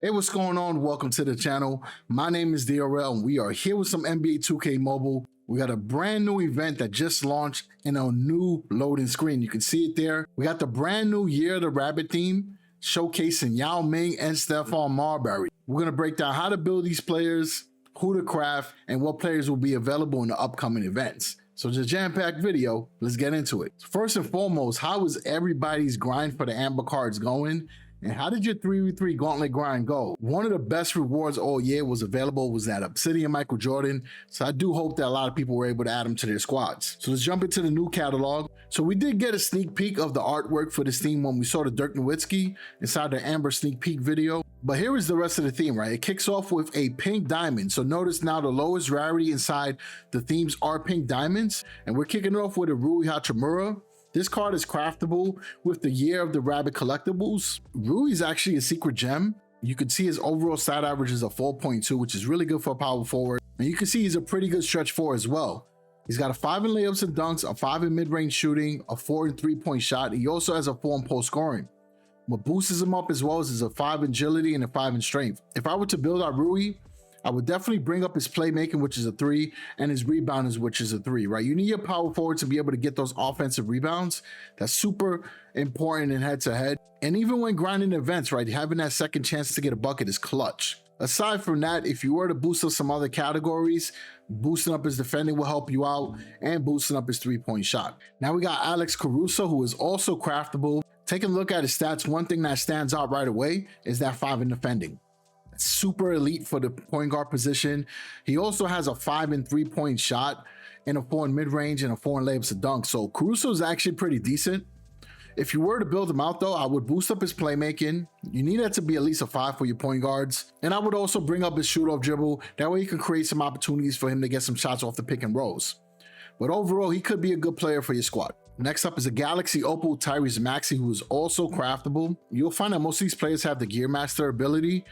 Hey, what's going on? Welcome to the channel. My name is DaReal, and we are here with some NBA 2K Mobile. We got a brand new event that just launched in a new loading screen. You can see it there. We got the brand new Year the Rabbit theme showcasing Yao Ming and Stephon Marbury. We're going to break down how to build these players, who to craft, and what players will be available in the upcoming events. So it's a jam-packed video. Let's get into it. First and foremost, how is everybody's grind for the Amber cards going? And how did your 3v3 gauntlet grind go? One of the best rewards all year was that Obsidian Michael Jordan. So I do hope that a lot of people were able to add him to their squads. So let's jump into the new catalog. So we did get a sneak peek of the artwork for this theme when we saw the Dirk Nowitzki inside the Amber sneak peek video. But here is the rest of the theme, right? It kicks off with a pink diamond. So notice now the lowest rarity inside the themes are pink diamonds. And we're kicking it off with a Rui Hachimura. This card is craftable with the Year of the Rabbit collectibles. Rui is actually a secret gem. You can see his overall stat average is a 4.2, which is really good for a power forward. And you can see he's a pretty good stretch 4 as well. He's got a 5 in layups and dunks, a 5 in mid-range shooting, a 4 in three-point shot. He also has a 4 in post scoring. What boosts him up as well is a 5 in agility and a 5 in strength. If I were to build out Rui, I would definitely bring up his playmaking, which is a 3, and his rebounding, which is a 3, right? You need your power forward to be able to get those offensive rebounds. That's super important in head-to-head. And even when grinding events, right, having that second chance to get a bucket is clutch. Aside from that, if you were to boost up some other categories, boosting up his defending will help you out, and boosting up his three-point shot. Now we got Alex Caruso, who is also craftable. Taking a look at his stats, one thing that stands out right away is that 5 in defending. Super elite for the point guard position. He also has a 5 in three-point shot and a 4 in mid-range and a 4 in layups and dunks. So Caruso is actually pretty decent. If you were to build him out though, I would boost up his playmaking. You need that to be at least a 5 for your point guards. And I would also bring up his shoot-off dribble. That way you can create some opportunities for him to get some shots off the pick and rolls. But overall, he could be a good player for your squad. Next up is a Galaxy Opal Tyrese Maxi, who is also craftable. You'll find that most of these players have the Gear Master ability,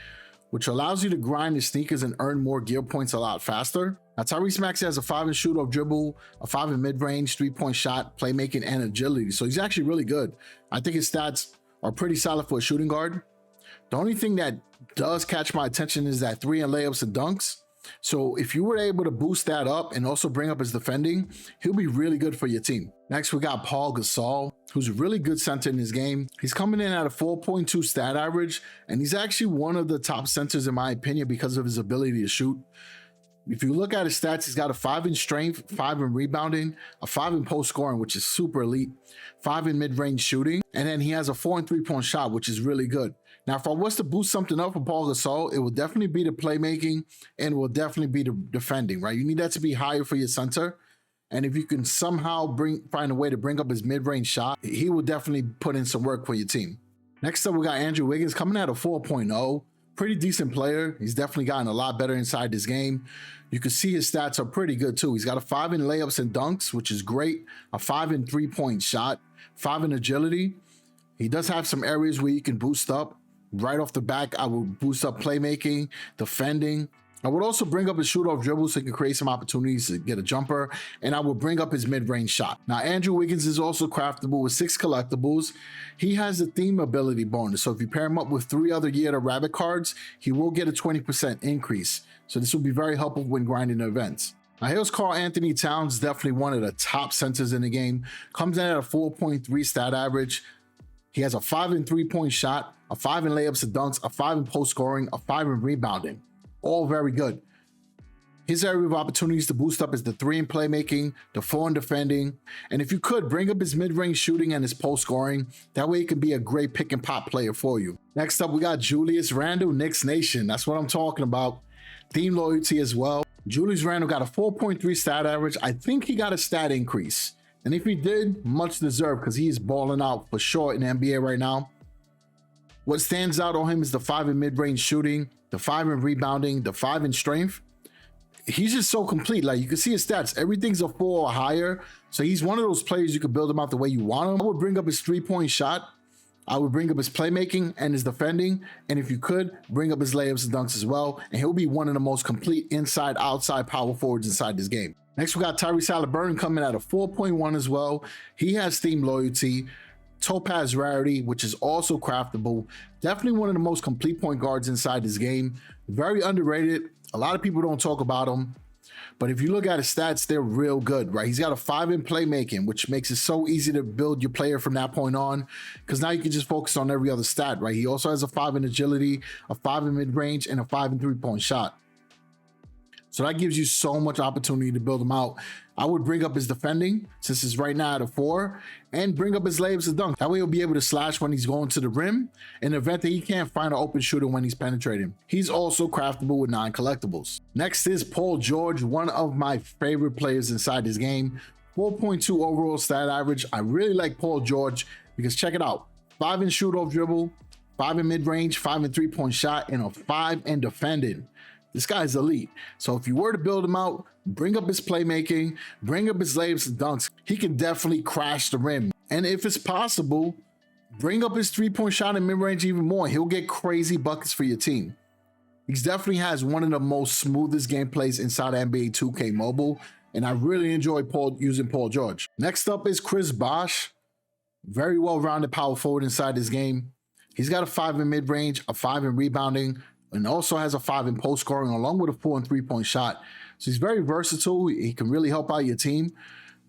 which allows you to grind your sneakers and earn more gear points a lot faster. Now, Tyrese Maxi has a 5 in shoot-off dribble, a 5 in mid-range, three-point shot, playmaking, and agility. So he's actually really good. I think his stats are pretty solid for a shooting guard. The only thing that does catch my attention is that 3 in layups and dunks. So if you were able to boost that up and also bring up his defending, he'll be really good for your team. Next, we got Paul Gasol, who's a really good center in his game. He's coming in at a 4.2 stat average, and he's actually one of the top centers in my opinion because of his ability to shoot. If you look at his stats, he's got a 5 in strength, 5 in rebounding, a 5 in post scoring, which is super elite, 5 in mid-range shooting, and then he has a 4 in three-point shot, which is really good. Now, if I was to boost something up for Paul Gasol, it will definitely be the playmaking and it will definitely be the defending, right? You need that to be higher for your center. And if you can somehow find a way to bring up his mid-range shot, he will definitely put in some work for your team. Next up, we got Andrew Wiggins coming at a 4.0. Pretty decent player. He's definitely gotten a lot better inside this game. You can see his stats are pretty good too. He's got a 5 in layups and dunks, which is great. A 5 in three-point shot, 5 in agility. He does have some areas where you can boost up. Right off the back, I would boost up playmaking, defending. I would also bring up his shoot-off dribble so he can create some opportunities to get a jumper, and I will bring up his mid-range shot. Now, Andrew Wiggins is also craftable with 6 collectibles. He has the theme ability bonus, so if you pair him up with 3 other Year the Rabbit cards, he will get a 20% increase. So this will be very helpful when grinding events. Now, here's Karl-Anthony Towns, definitely one of the top centers in the game. Comes in at a 4.3 stat average. He has a 5 in three-point shot, a 5 in layups and dunks, a 5 in post scoring, a 5 in rebounding. All very good. His area of opportunities to boost up is the 3 in playmaking, the 4 in defending, and if you could, bring up his mid-range shooting and his post scoring. That way he can be a great pick and pop player for you. Next up, we got Julius Randle, Knicks Nation. That's what I'm talking about. Team loyalty as well. Julius Randle got a 4.3 stat average. I think he got a stat increase. And if he did, much deserved because he is balling out for sure in the NBA right now. What stands out on him is the 5 in mid-range shooting, the 5 in rebounding, the 5 in strength. He's just so complete. Like, you can see his stats. Everything's a 4 or higher. So he's one of those players you can build him out the way you want him. I would bring up his three-point shot. I would bring up his playmaking and his defending. And if you could, bring up his layups and dunks as well. And he'll be one of the most complete inside-outside power forwards inside this game. Next, we got Tyrese Halliburton coming at a 4.1 as well. He has team loyalty. Topaz rarity, which is also craftable. Definitely one of the most complete point guards inside this game. Very underrated. A lot of people don't talk about him. But if you look at his stats, they're real good, right? He's got a 5 in playmaking, which makes it so easy to build your player from that point on, because now you can just focus on every other stat, right? He also has a 5 in agility, a 5 in mid-range, and a 5 in three-point shot. So that gives you so much opportunity to build him out. I would bring up his defending, since it's right now at a 4, and bring up his layups and dunk. That way he'll be able to slash when he's going to the rim in the event that he can't find an open shooter when he's penetrating. He's also craftable with 9 collectibles. Next is Paul George, one of my favorite players inside this game. 4.2 overall stat average. I really like Paul George because check it out. 5 in shoot-off dribble, 5 in mid-range, 5 in three-point shot, and a 5 in defending. This guy's elite. So if you were to build him out, bring up his playmaking, bring up his layups and dunks, he can definitely crash the rim. And if it's possible, bring up his three-point shot and mid-range even more. He'll get crazy buckets for your team. He definitely has one of the most smoothest gameplays inside NBA 2K Mobile, and I really enjoy using Paul George. Next up is Chris Bosh. Very well-rounded power forward inside this game. He's got a 5 in mid-range, a 5 in rebounding, and also has a 5 in post scoring along with a 4 in three-point shot. So he's very versatile. He can really help out your team,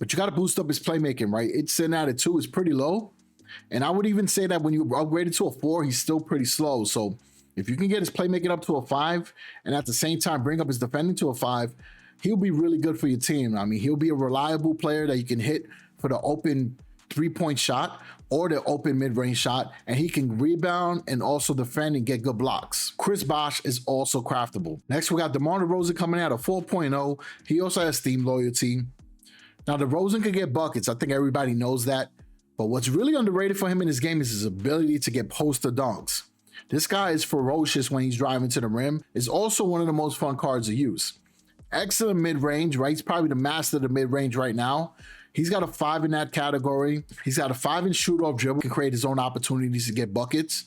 but you got to boost up his playmaking, right? It's sitting at a 2, is pretty low. And I would even say that when you upgrade it to a 4, he's still pretty slow. So if you can get his playmaking up to a 5 and at the same time bring up his defending to a 5, he'll be really good for your team. I mean, he'll be a reliable player that you can hit for the open three-point shot or the open mid-range shot, and he can rebound and also defend and get good blocks. Chris Bosh is also craftable. Next, we got DeMar DeRozan coming out at 4.0. He also has team loyalty. Now, DeRozan can get buckets. I think everybody knows that. But what's really underrated for him in this game is his ability to get poster dunks. This guy is ferocious when he's driving to the rim. Is also one of the most fun cards to use. Excellent mid-range, right? He's probably the master of the mid-range right now. He's got a 5 in that category. He's got a 5 in shoot-off dribble. He can create his own opportunities to get buckets.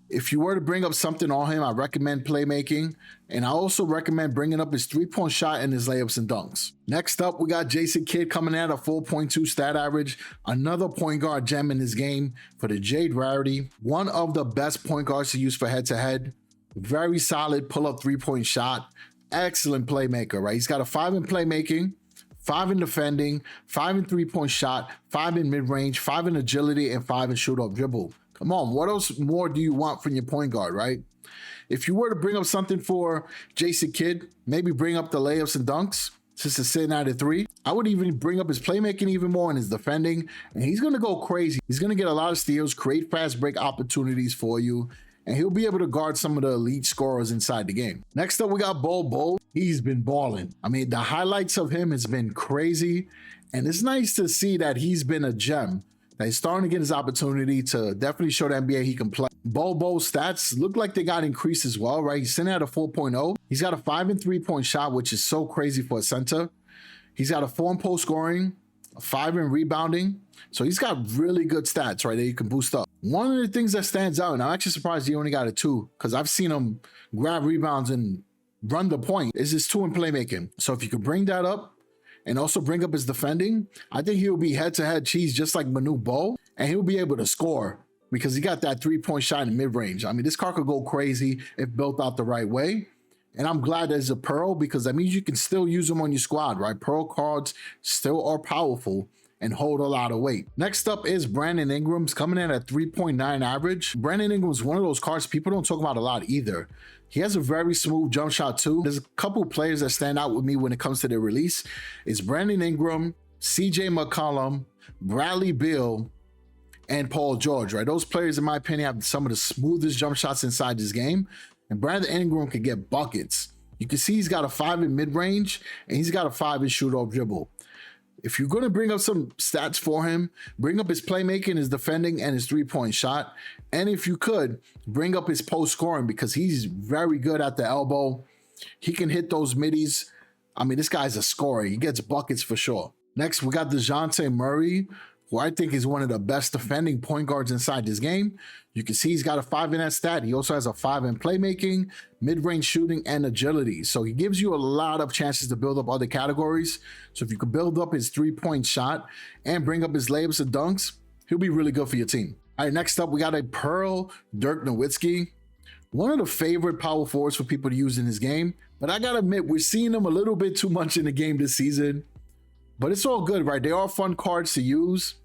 If you were to bring up something on him, I recommend playmaking. And I also recommend bringing up his three-point shot and his layups and dunks. Next up, we got Jason Kidd coming at a 4.2 stat average. Another point guard gem in this game for the Jade rarity. One of the best point guards to use for head-to-head. Very solid pull-up three-point shot. Excellent playmaker, right? He's got a 5 in playmaking, 5 in defending, 5 in three-point shot, 5 in mid-range, 5 in agility, and 5 in shoot-off dribble. Come on, what else more do you want from your point guard, right? If you were to bring up something for Jason Kidd, maybe bring up the layups and dunks, since it's sitting at a 3. I would even bring up his playmaking even more and his defending, and he's going to go crazy. He's going to get a lot of steals, create fast break opportunities for you, and he'll be able to guard some of the elite scorers inside the game. Next up, we got Bol. He's been balling. I mean, the highlights of him has been crazy, and it's nice to see that he's been a gem. That he's starting to get his opportunity to definitely show the NBA he can play. Bol's stats look like they got increased as well, right? He's sitting at a 4.0. He's got a 5 in three-point shot, which is so crazy for a center. He's got a 4 in post scoring, a 5 in rebounding. So he's got really good stats, right, that you can boost up. One of the things that stands out, and I'm actually surprised he only got a 2, because I've seen him grab rebounds and run the point, is his 2 in playmaking. So if you could bring that up and also bring up his defending, I think he'll be head-to-head cheese just like Manu Ginobili, and he'll be able to score because he got that three-point shot in mid-range. I mean, this card could go crazy if built out the right way. And I'm glad there's a Pearl, because that means you can still use them on your squad, right? Pearl cards still are powerful and hold a lot of weight. Next up is Brandon Ingram's coming in at 3.9 average. Brandon Ingram's one of those cards people don't talk about a lot either. He has a very smooth jump shot too. There's a couple players that stand out with me when it comes to their release. It's Brandon Ingram, CJ McCollum, Bradley Beal, and Paul George, right? Those players, in my opinion, have some of the smoothest jump shots inside this game. And Brandon Ingram can get buckets. You can see he's got a 5 in mid-range, and he's got a 5 in shoot-off dribble. If you're going to bring up some stats for him, bring up his playmaking, his defending, and his three-point shot. And if you could, bring up his post scoring, because he's very good at the elbow. He can hit those middies. I mean, this guy's a scorer. He gets buckets for sure. Next, we got Dejounte Murray, who I think is one of the best defending point guards inside this game. You can see he's got a 5 in that stat. He also has a 5 in playmaking, mid-range shooting, and agility. So he gives you a lot of chances to build up other categories. So if you could build up his three-point shot and bring up his layups and dunks, he'll be really good for your team. All right, next up, we got a Pearl Dirk Nowitzki. One of the favorite power forwards for people to use in this game. But I gotta admit, we're seeing them a little bit too much in the game this season. But it's all good, right? They are fun cards to use,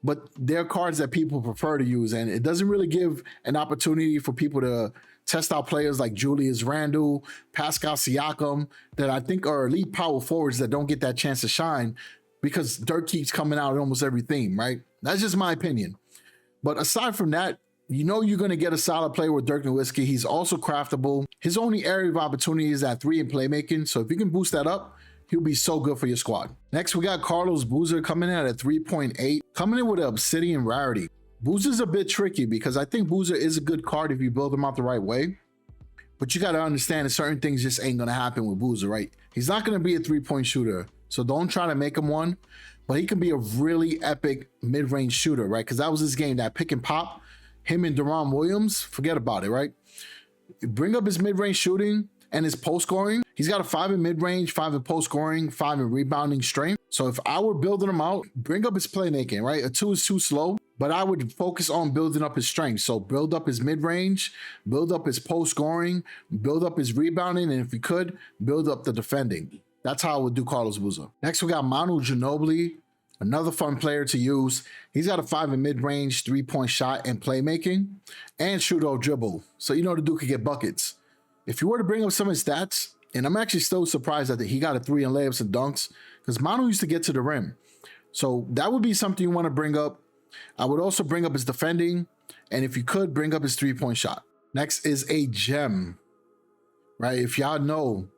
but they're cards that people prefer to use. And it doesn't really give an opportunity for people to test out players like Julius Randle, Pascal Siakam, that I think are elite power forwards that don't get that chance to shine because Dirk keeps coming out in almost every theme, right? That's just my opinion. But aside from that, you know you're going to get a solid player with Dirk Nowitzki. He's also craftable. His only area of opportunity is at 3 in playmaking. So if you can boost that up, he'll be so good for your squad. Next, we got Carlos Boozer coming in at 3.8, coming in with an Obsidian rarity. Boozer's a bit tricky because I think Boozer is a good card if you build him out the right way. But you got to understand that certain things just ain't going to happen with Boozer, right? He's not going to be a 3-point shooter. So don't try to make him one. But he can be a really epic mid-range shooter, right? Because that was his game, that pick and pop. Him and Deron Williams, forget about it, right? Bring up his mid-range shooting and his post scoring. He's got a 5 in mid-range, 5 in post scoring, 5 in rebounding strength. So if I were building him out, bring up his playmaking, right? A 2 is too slow, but I would focus on building up his strength. So build up his mid-range, build up his post scoring, build up his rebounding, and if you could, build up the defending. That's how I would do Carlos Boozer. Next, we got Manu Ginobili, another fun player to use. He's got a 5 in mid-range, 3-point shot and playmaking, and shoot or dribble. So you know the dude could get buckets. If you were to bring up some of his stats, and I'm actually still surprised that he got a 3 in layups and dunks, because Manu used to get to the rim. So that would be something you want to bring up. I would also bring up his defending, and if you could, bring up his 3-point shot. Next is a gem, right? If y'all know,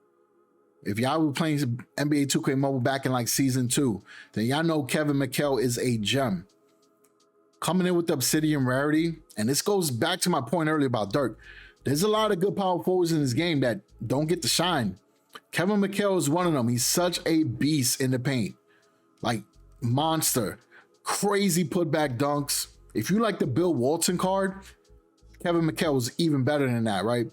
if y'all were playing NBA 2K Mobile back in like season 2, then y'all know Kevin McHale is a gem. Coming in with the Obsidian rarity, and this goes back to my point earlier about Dirk. There's a lot of good power forwards in this game that don't get to shine. Kevin McHale is one of them. He's such a beast in the paint. Like, monster. Crazy putback dunks. If you like the Bill Walton card, Kevin McHale was even better than that, right?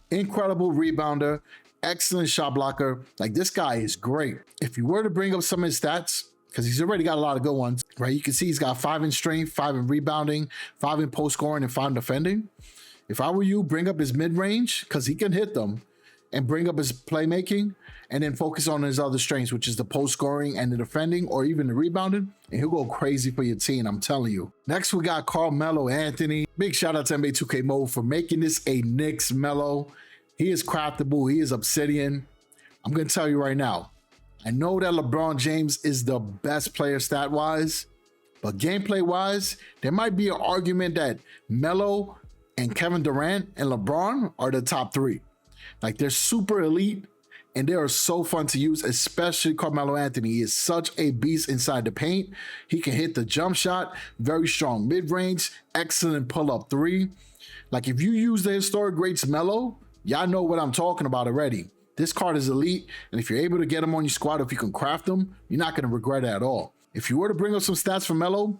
Incredible rebounder. Excellent shot blocker. Like, this guy is great. If you were to bring up some of his stats, because he's already got a lot of good ones, right? You can see he's got 5 in strength, 5 in rebounding, 5 in post scoring, and 5 in defending. If I were you, bring up his mid-range, because he can hit them, and bring up his playmaking, and then focus on his other strengths, which is the post scoring and the defending, or even the rebounding, and he'll go crazy for your team, I'm telling you. Next, we got Carmelo Anthony. Big shout out to NBA 2K Mobile for making this a Knicks Melo. He is craftable. He is Obsidian. I'm going to tell you right now, I know that LeBron James is the best player stat-wise, but gameplay-wise, there might be an argument that Melo and Kevin Durant and LeBron are the top 3. Like, they're super elite, and they are so fun to use, especially Carmelo Anthony. He is such a beast inside the paint. He can hit the jump shot, very strong mid-range, excellent pull-up 3. Like, if you use the historic greats Melo, y'all know what I'm talking about already. This card is elite, and if you're able to get him on your squad, if you can craft them, you're not going to regret it at all. If you were to bring up some stats for Melo,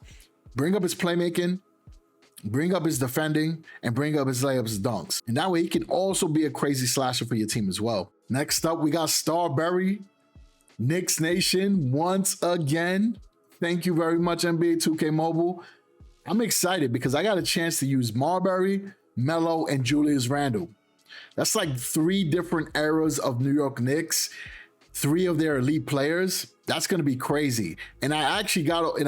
bring up his playmaking, bring up his defending, and bring up his layups and dunks. And that way he can also be a crazy slasher for your team as well. Next up, we got Starberry. Knicks Nation, once again. Thank you very much, NBA 2K Mobile. I'm excited because I got a chance to use Marbury, Melo, and Julius Randle. That's like 3 different eras of New York Knicks, 3 of their elite players. That's going to be crazy. And I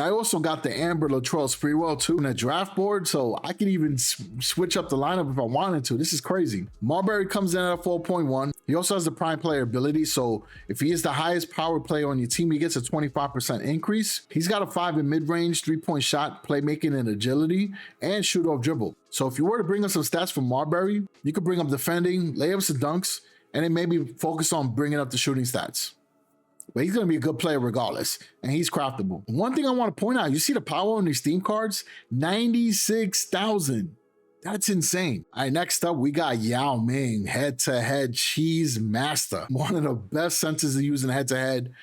also got the Amber Latrell Sprewell too in a draft board, so I could even switch up the lineup if I wanted to. This is crazy. Marbury comes in at 4.1. He also has the prime player ability, so if he is the highest power player on your team, he gets a 25% increase. He's got a 5 in mid-range, 3-point shot, playmaking, and agility, and shoot off dribble. So if you were to bring up some stats from Marbury, you could bring up defending, layups, and dunks, and then maybe focus on bringing up the shooting stats. But he's going to be a good player regardless, and he's craftable. One thing I want to point out, you see the power on these theme cards? 96,000. That's insane. All right, next up, we got Yao Ming, head-to-head cheese master. One of the best centers to use in head-to-head.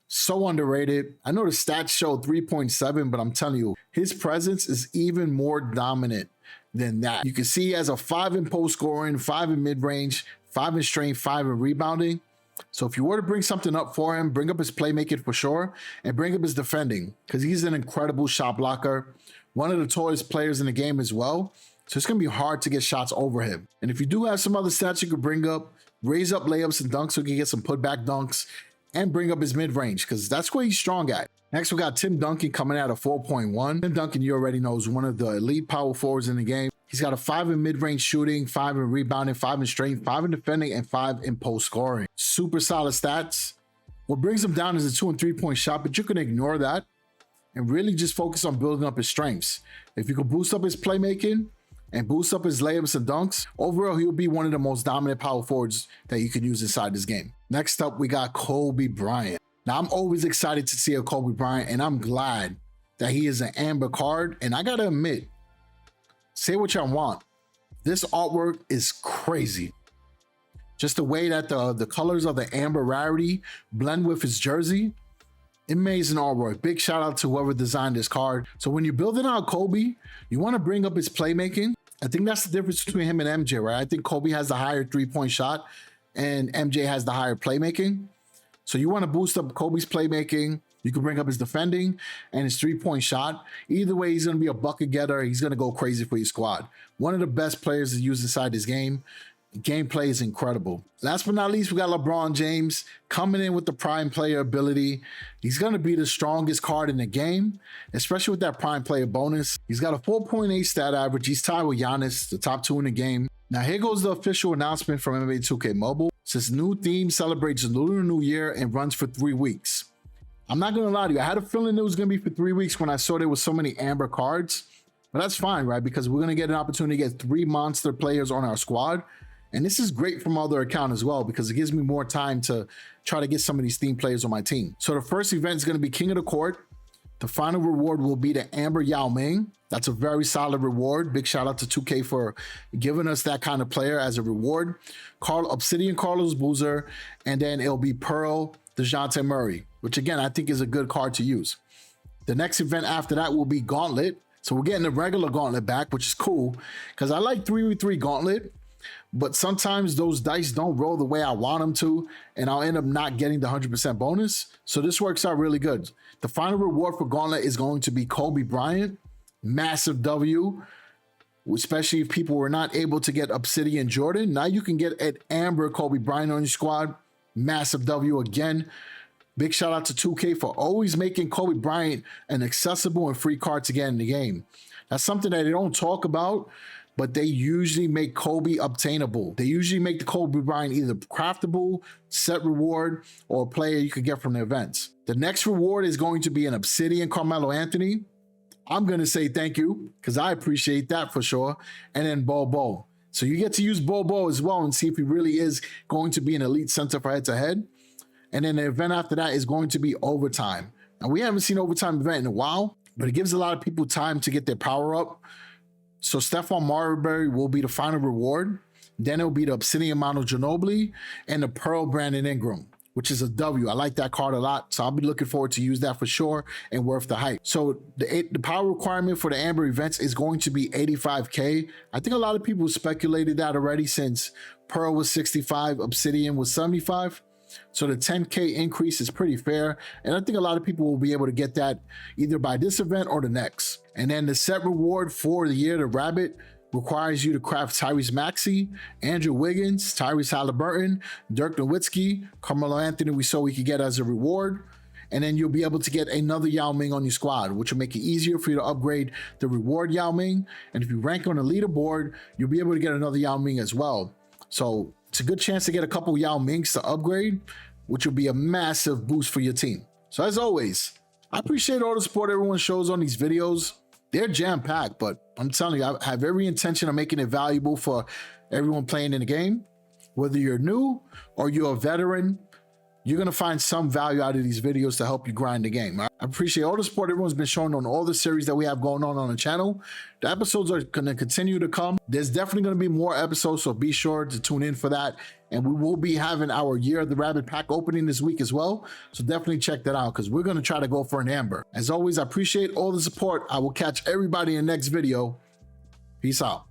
So underrated. I know the stats show 3.7, but I'm telling you, his presence is even more dominant than that. You can see he has a 5 in post scoring, 5 in mid-range, 5 in strength, 5 in rebounding. So if you were to bring something up for him, bring up his playmaking for sure, and bring up his defending, because he's an incredible shot blocker, one of the tallest players in the game as well. So it's going to be hard to get shots over him. And if you do have some other stats you could bring up, raise up layups and dunks so you can get some putback dunks and bring up his mid-range because that's where he's strong at. Next, we got Tim Duncan coming out of 4.1. Tim Duncan, you already know, is one of the elite power forwards in the game. He's got a 5 in mid-range shooting, 5 in rebounding, 5 in strength, 5 in defending, and 5 in post scoring. Super solid stats. What brings him down is a 2 and 3-point shot, but you can ignore that and really just focus on building up his strengths. If you can boost up his playmaking and boost up his layups and dunks, overall, he'll be one of the most dominant power forwards that you can use inside this game. Next up, we got Kobe Bryant. Now, I'm always excited to see a Kobe Bryant, and I'm glad that he is an amber card. And I gotta admit, say what y'all want, this artwork is crazy. Just the way that the colors of the amber rarity blend with his jersey, amazing artwork. Big shout out to whoever designed this card. So when you're building out Kobe, you want to bring up his playmaking. I think that's the difference between him and MJ, right? I think Kobe has the higher 3-point shot and MJ has the higher playmaking. So you want to boost up Kobe's playmaking. You can bring up his defending and his 3-point shot. Either way, he's going to be a bucket getter. He's going to go crazy for your squad. One of the best players to use inside this game. Gameplay is incredible. Last but not least, we got LeBron James coming in with the prime player ability. He's going to be the strongest card in the game, especially with that prime player bonus. He's got a 4.8 stat average. He's tied with Giannis, the top 2 in the game. Now, here goes the official announcement from NBA 2K Mobile. This new theme celebrates the Lunar New Year and runs for 3 weeks. I'm not going to lie to you. I had a feeling it was going to be for 3 weeks when I saw there was so many amber cards. But that's fine, right? Because we're going to get an opportunity to get 3 monster players on our squad. And this is great from other account as well because it gives me more time to try to get some of these theme players on my team. So the first event is going to be King of the Court. The final reward will be the Amber Yao Ming. That's a very solid reward. Big shout out to 2K for giving us that kind of player as a reward. Obsidian Carlos Boozer, and then it'll be Pearl DeJounte Murray, which again, I think is a good card to use. The next event after that will be Gauntlet. So we're getting the regular Gauntlet back, which is cool because I like 3v3 Gauntlet. But sometimes those dice don't roll the way I want them to, and I'll end up not getting the 100% bonus. So this works out really good. The final reward for Gauntlet is going to be Kobe Bryant. Massive W, especially if people were not able to get Obsidian Jordan. Now you can get an Amber Kobe Bryant on your squad. Massive W again. Big shout out to 2K for always making Kobe Bryant an accessible and free card to get in the game. That's something that they don't talk about, but they usually make Kobe obtainable. They usually make the Kobe Bryant either craftable, set reward, or a player you could get from the events. The next reward is going to be an Obsidian Carmelo Anthony. I'm going to say thank you because I appreciate that for sure. And then Bobo. So you get to use Bobo as well and see if he really is going to be an elite center for head-to-head. And then the event after that is going to be Overtime. Now, we haven't seen Overtime event in a while, but it gives a lot of people time to get their power up. So Stephon Marbury will be the final reward. Then it'll be the Obsidian Manu Ginobili and the Pearl Brandon Ingram, which is a W. I like that card a lot, so I'll be looking forward to use that for sure and worth the hype. So the power requirement for the Amber events is going to be 85K. I think a lot of people speculated that already since Pearl was 65, Obsidian was 75. So the 10K increase is pretty fair. And I think a lot of people will be able to get that either by this event or the next. And then the set reward for the year, the Rabbit, requires you to craft Tyrese Maxi, Andrew Wiggins, Tyrese Halliburton, Dirk Nowitzki, Carmelo Anthony we saw we could get as a reward. And then you'll be able to get another Yao Ming on your squad, which will make it easier for you to upgrade the reward Yao Ming. And if you rank on the leaderboard, you'll be able to get another Yao Ming as well. So it's a good chance to get a couple Yao Mings to upgrade, which will be a massive boost for your team. So as always, I appreciate all the support everyone shows on these videos. They're jam-packed, but I'm telling you, I have every intention of making it valuable for everyone playing in the game. Whether you're new or you're a veteran, you're going to find some value out of these videos to help you grind the game. I appreciate all the support everyone's been showing on all the series that we have going on the channel. The episodes are going to continue to come. There's definitely going to be more episodes, so be sure to tune in for that. And we will be having our Year of the Rabbit pack opening this week as well. So definitely check that out because we're going to try to go for an Amber. As always, I appreciate all the support. I will catch everybody in the next video. Peace out.